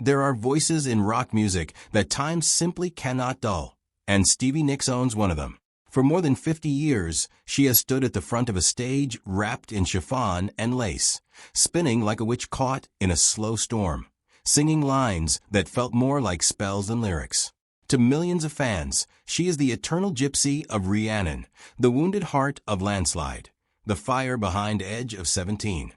There are voices in rock music that time simply cannot dull, and Stevie Nicks owns one of them. For more than 50 years, she has stood at the front of a stage wrapped in chiffon and lace, spinning like a witch caught in a slow storm, singing lines that felt more like spells than lyrics. To millions of fans, she is the eternal gypsy of Rhiannon, the wounded heart of Landslide, the fire behind Edge of 17.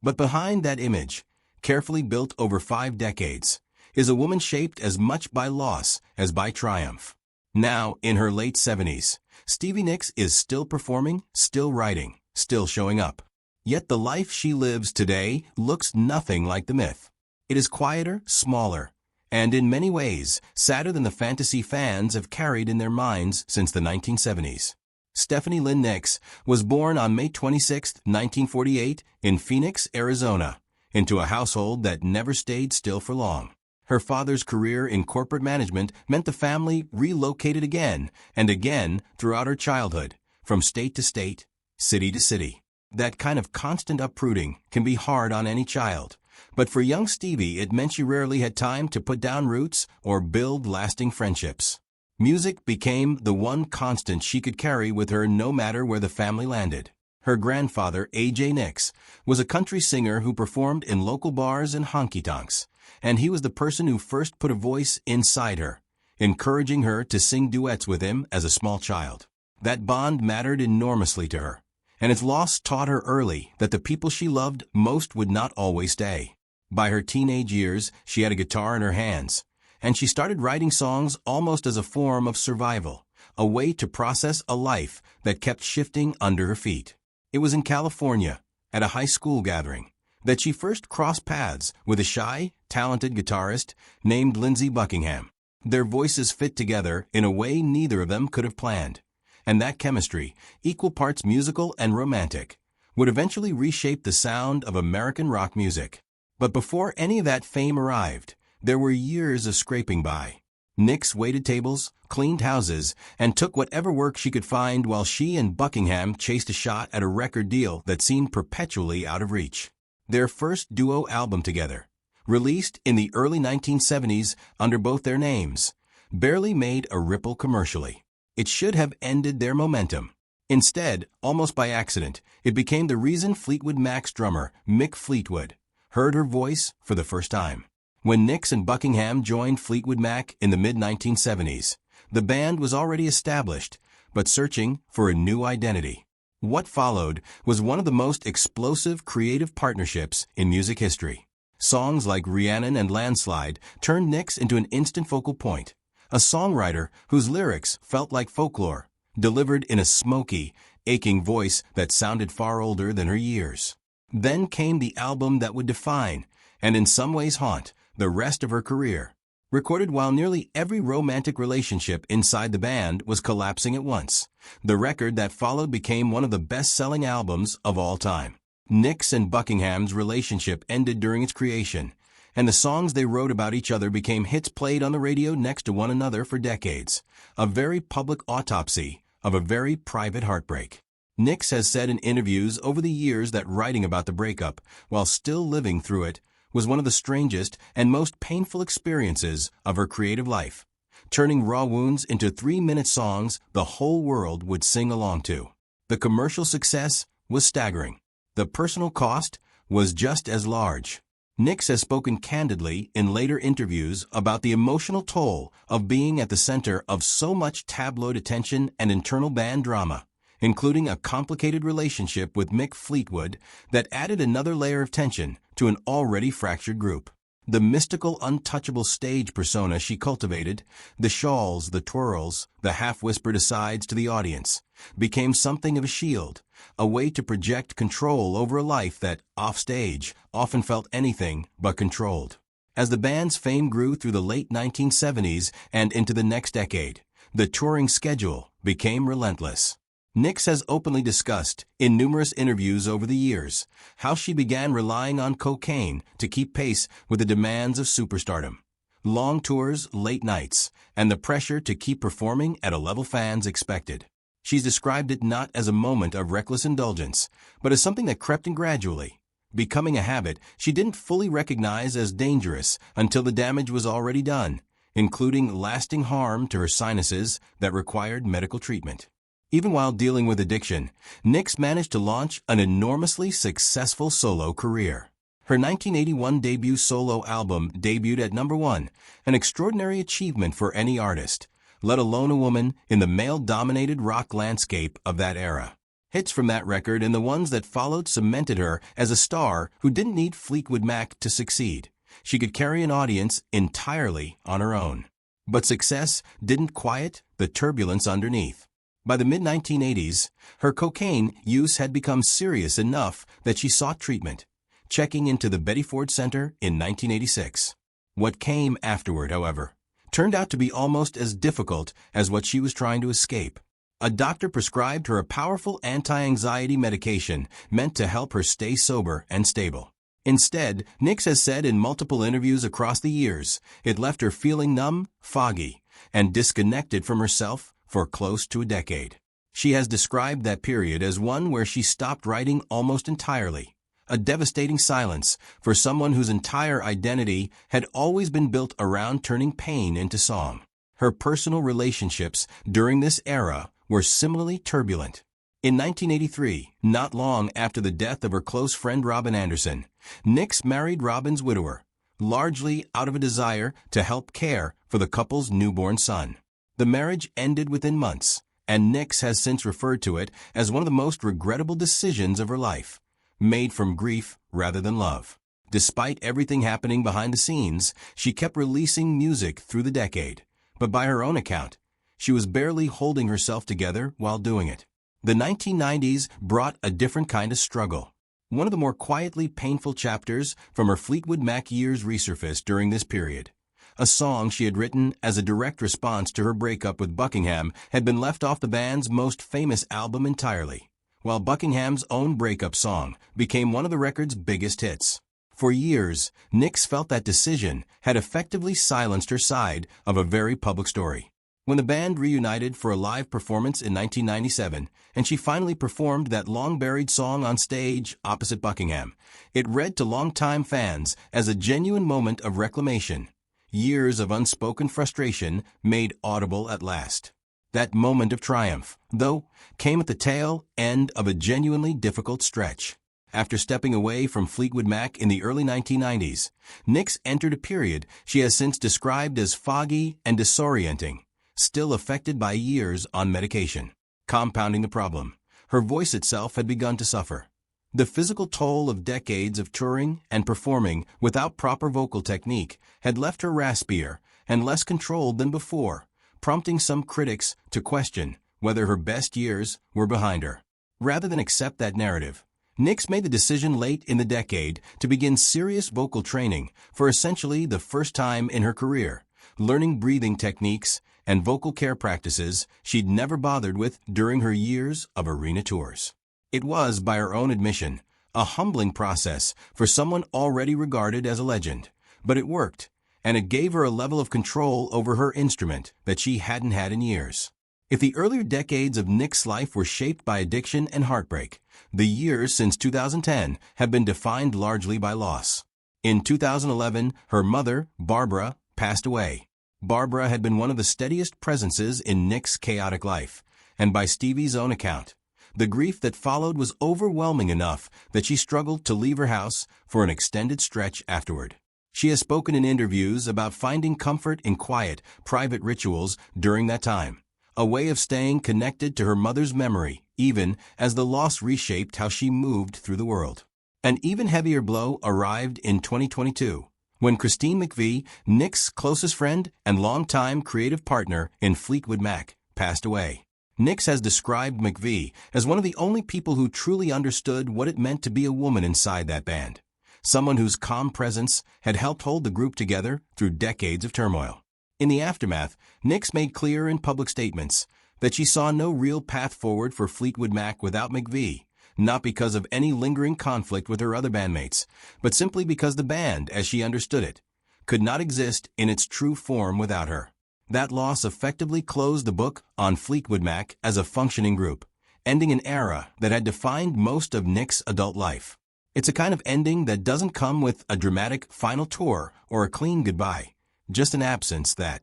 But behind that image, carefully built over 5 decades, is a woman shaped as much by loss as by triumph. Now, in her late 70s, Stevie Nicks is still performing, still writing, still showing up. Yet the life she lives today looks nothing like the myth. It is quieter, smaller, and in many ways, sadder than the fantasy fans have carried in their minds since the 1970s. Stephanie Lynn Nicks was born on May 26, 1948, in Phoenix, Arizona, into a household that never stayed still for long. Her father's career in corporate management meant the family relocated again and again throughout her childhood, from state to state, city to city. That kind of constant uprooting can be hard on any child, but for young Stevie it meant she rarely had time to put down roots or build lasting friendships. Music became the one constant she could carry with her no matter where the family landed. Her grandfather, A.J. Nicks, was a country singer who performed in local bars and honky-tonks, and he was the person who first put a voice inside her, encouraging her to sing duets with him as a small child. That bond mattered enormously to her, and its loss taught her early that the people she loved most would not always stay. By her teenage years, she had a guitar in her hands, and she started writing songs almost as a form of survival, a way to process a life that kept shifting under her feet. It was in California, at a high school gathering, that she first crossed paths with a shy, talented guitarist named Lindsey Buckingham. Their voices fit together in a way neither of them could have planned, and that chemistry, equal parts musical and romantic, would eventually reshape the sound of American rock music. But before any of that fame arrived, there were years of scraping by. Nicks waited tables, cleaned houses, and took whatever work she could find while she and Buckingham chased a shot at a record deal that seemed perpetually out of reach. Their first duo album together, released in the early 1970s under both their names, barely made a ripple commercially. It should have ended their momentum. Instead, almost by accident, it became the reason Fleetwood Mac's drummer, Mick Fleetwood, heard her voice for the first time. When Nicks and Buckingham joined Fleetwood Mac in the mid-1970s, the band was already established, but searching for a new identity. What followed was one of the most explosive creative partnerships in music history. Songs like Rhiannon and Landslide turned Nicks into an instant focal point, a songwriter whose lyrics felt like folklore, delivered in a smoky, aching voice that sounded far older than her years. Then came the album that would define, and in some ways haunt, the rest of her career. Recorded while nearly every romantic relationship inside the band was collapsing at once, the record that followed became one of the best-selling albums of all time. Nicks and Buckingham's relationship ended during its creation, and the songs they wrote about each other became hits played on the radio next to one another for decades, a very public autopsy of a very private heartbreak. Nicks has said in interviews over the years that writing about the breakup, while still living through it, was one of the strangest and most painful experiences of her creative life, turning raw wounds into 3-minute songs the whole world would sing along to. The commercial success was staggering. The personal cost was just as large. Nicks has spoken candidly in later interviews about the emotional toll of being at the center of so much tabloid attention and internal band drama, including a complicated relationship with Mick Fleetwood that added another layer of tension to an already fractured group. The mystical, untouchable stage persona she cultivated, the shawls, the twirls, the half-whispered asides to the audience, became something of a shield, a way to project control over a life that, offstage, often felt anything but controlled. As the band's fame grew through the late 1970s and into the next decade, the touring schedule became relentless. Nicks has openly discussed, in numerous interviews over the years, how she began relying on cocaine to keep pace with the demands of superstardom. Long tours, late nights, and the pressure to keep performing at a level fans expected. She's described it not as a moment of reckless indulgence, but as something that crept in gradually, becoming a habit she didn't fully recognize as dangerous until the damage was already done, including lasting harm to her sinuses that required medical treatment. Even while dealing with addiction, Nicks managed to launch an enormously successful solo career. Her 1981 debut solo album debuted at #1, an extraordinary achievement for any artist, let alone a woman in the male-dominated rock landscape of that era. Hits from that record and the ones that followed cemented her as a star who didn't need Fleetwood Mac to succeed. She could carry an audience entirely on her own. But success didn't quiet the turbulence underneath. By the mid-1980s, her cocaine use had become serious enough that she sought treatment, checking into the Betty Ford Center in 1986. What came afterward, however, turned out to be almost as difficult as what she was trying to escape. A doctor prescribed her a powerful anti-anxiety medication meant to help her stay sober and stable. Instead, Nicks has said in multiple interviews across the years, it left her feeling numb, foggy, and disconnected from herself for close to a decade. She has described that period as one where she stopped writing almost entirely, a devastating silence for someone whose entire identity had always been built around turning pain into song. Her personal relationships during this era were similarly turbulent. In 1983, not long after the death of her close friend Robin Anderson, Nicks married Robin's widower, largely out of a desire to help care for the couple's newborn son. The marriage ended within months, and Nicks has since referred to it as one of the most regrettable decisions of her life, made from grief rather than love. Despite everything happening behind the scenes, she kept releasing music through the decade, but by her own account, she was barely holding herself together while doing it. The 1990s brought a different kind of struggle. One of the more quietly painful chapters from her Fleetwood Mac years resurfaced during this period. A song she had written as a direct response to her breakup with Buckingham had been left off the band's most famous album entirely, while Buckingham's own breakup song became one of the record's biggest hits. For years, Nicks felt that decision had effectively silenced her side of a very public story. When the band reunited for a live performance in 1997, and she finally performed that long-buried song on stage opposite Buckingham, it read to longtime fans as a genuine moment of reclamation, years of unspoken frustration made audible at last. That moment of triumph, though, came at the tail end of a genuinely difficult stretch. After stepping away from Fleetwood Mac in the early 1990s, Nicks entered a period she has since described as foggy and disorienting, still affected by years on medication. Compounding the problem, her voice itself had begun to suffer. The physical toll of decades of touring and performing without proper vocal technique had left her raspier and less controlled than before, prompting some critics to question whether her best years were behind her. Rather than accept that narrative, Nicks made the decision late in the decade to begin serious vocal training for essentially the first time in her career, learning breathing techniques and vocal care practices she'd never bothered with during her years of arena tours. It was, by her own admission, a humbling process for someone already regarded as a legend, but it worked, and it gave her a level of control over her instrument that she hadn't had in years. If the earlier decades of Nicks' life were shaped by addiction and heartbreak, the years since 2010 have been defined largely by loss. In 2011, her mother, Barbara, passed away. Barbara had been one of the steadiest presences in Nicks' chaotic life, and by Stevie's own account, the grief that followed was overwhelming enough that she struggled to leave her house for an extended stretch afterward. She has spoken in interviews about finding comfort in quiet, private rituals during that time, a way of staying connected to her mother's memory, even as the loss reshaped how she moved through the world. An even heavier blow arrived in 2022, when Christine McVie, Nicks' closest friend and longtime creative partner in Fleetwood Mac, passed away. Nicks has described McVie as one of the only people who truly understood what it meant to be a woman inside that band, someone whose calm presence had helped hold the group together through decades of turmoil. In the aftermath, Nicks made clear in public statements that she saw no real path forward for Fleetwood Mac without McVie, not because of any lingering conflict with her other bandmates, but simply because the band, as she understood it, could not exist in its true form without her. That loss effectively closed the book on Fleetwood Mac as a functioning group, ending an era that had defined most of Nicks' adult life. It's a kind of ending that doesn't come with a dramatic final tour or a clean goodbye, just an absence that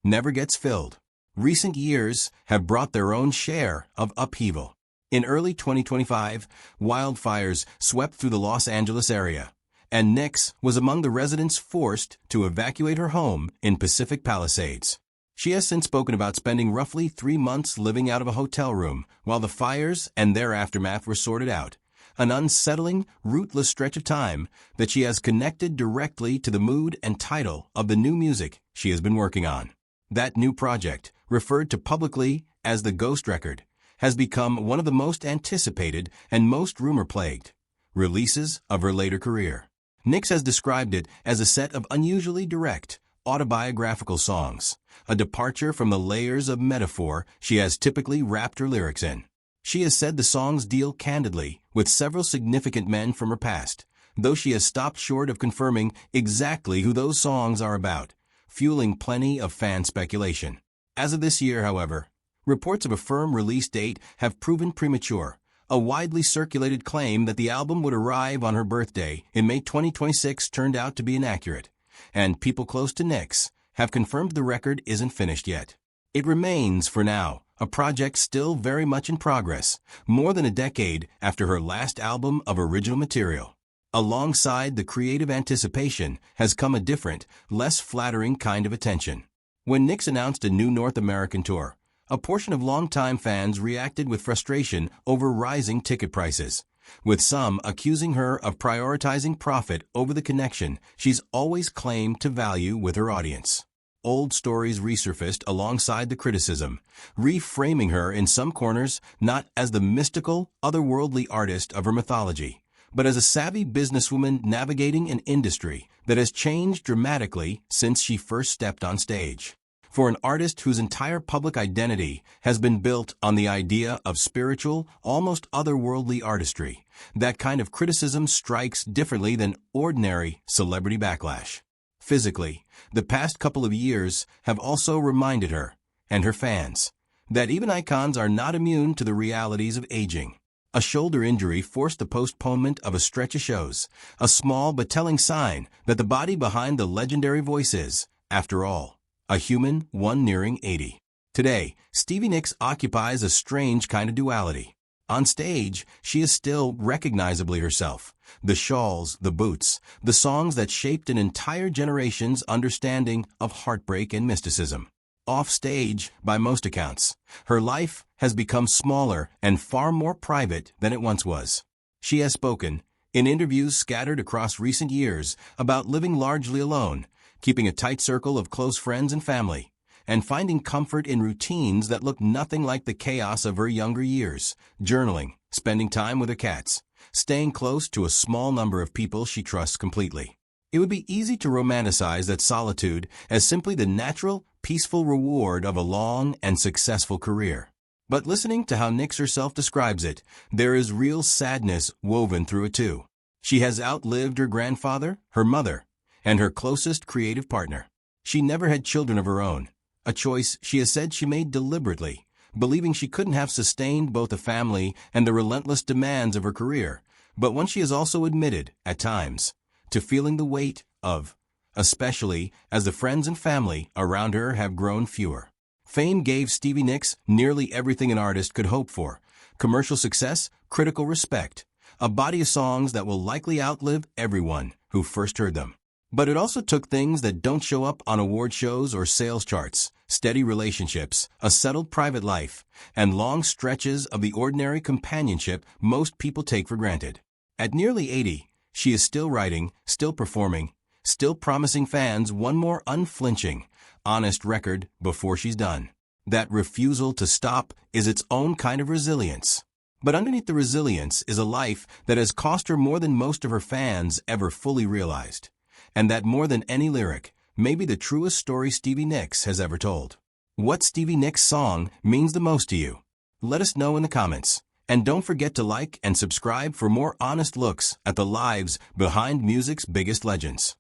never gets filled. Recent years have brought their own share of upheaval. In early 2025, wildfires swept through the Los Angeles area, and Nicks was among the residents forced to evacuate her home in Pacific Palisades. She has since spoken about spending roughly 3 months living out of a hotel room while the fires and their aftermath were sorted out, an unsettling, rootless stretch of time that she has connected directly to the mood and title of the new music she has been working on. That new project, referred to publicly as the Ghost Record, has become one of the most anticipated and most rumor-plagued releases of her later career. Nicks has described it as a set of unusually direct, autobiographical songs, a departure from the layers of metaphor she has typically wrapped her lyrics in. She has said the songs deal candidly with several significant men from her past, though she has stopped short of confirming exactly who those songs are about, fueling plenty of fan speculation. As of this year, however, reports of a firm release date have proven premature. A widely circulated claim that the album would arrive on her birthday in May 2026 turned out to be inaccurate, and people close to Nicks have confirmed the record isn't finished yet. It remains, for now, a project still very much in progress, more than a decade after her last album of original material. Alongside the creative anticipation has come a different, less flattering kind of attention. When Nicks announced a new North American tour, a portion of longtime fans reacted with frustration over rising ticket prices, with some accusing her of prioritizing profit over the connection she's always claimed to value with her audience. Old stories resurfaced alongside the criticism, reframing her in some corners not as the mystical, otherworldly artist of her mythology, but as a savvy businesswoman navigating an industry that has changed dramatically since she first stepped on stage. For an artist whose entire public identity has been built on the idea of spiritual, almost otherworldly artistry, that kind of criticism strikes differently than ordinary celebrity backlash. Physically, the past couple of years have also reminded her, and her fans, that even icons are not immune to the realities of aging. A shoulder injury forced the postponement of a stretch of shows, a small but telling sign that the body behind the legendary voice is, after all, a human, one nearing 80. Today, Stevie Nicks occupies a strange kind of duality. On stage, she is still recognizably herself. The shawls, the boots, the songs that shaped an entire generation's understanding of heartbreak and mysticism. Off stage, by most accounts, her life has become smaller and far more private than it once was. She has spoken, in interviews scattered across recent years, about living largely alone, keeping a tight circle of close friends and family, and finding comfort in routines that look nothing like the chaos of her younger years, journaling, spending time with her cats, staying close to a small number of people she trusts completely. It would be easy to romanticize that solitude as simply the natural, peaceful reward of a long and successful career. But listening to how Nicks herself describes it, there is real sadness woven through it too. She has outlived her grandfather, her mother, and her closest creative partner. She never had children of her own, a choice she has said she made deliberately, believing she couldn't have sustained both a family and the relentless demands of her career, but one she has also admitted, at times, to feeling the weight of, especially as the friends and family around her have grown fewer. Fame gave Stevie Nicks nearly everything an artist could hope for: commercial success, critical respect, a body of songs that will likely outlive everyone who first heard them. But it also took things that don't show up on award shows or sales charts: steady relationships, a settled private life, and long stretches of the ordinary companionship most people take for granted. At nearly 80, she is still writing, still performing, still promising fans one more unflinching, honest record before she's done. That refusal to stop is its own kind of resilience. But underneath the resilience is a life that has cost her more than most of her fans ever fully realized. And that, more than any lyric, may be the truest story Stevie Nicks has ever told. What Stevie Nicks' song means the most to you? Let us know in the comments. And don't forget to like and subscribe for more honest looks at the lives behind music's biggest legends.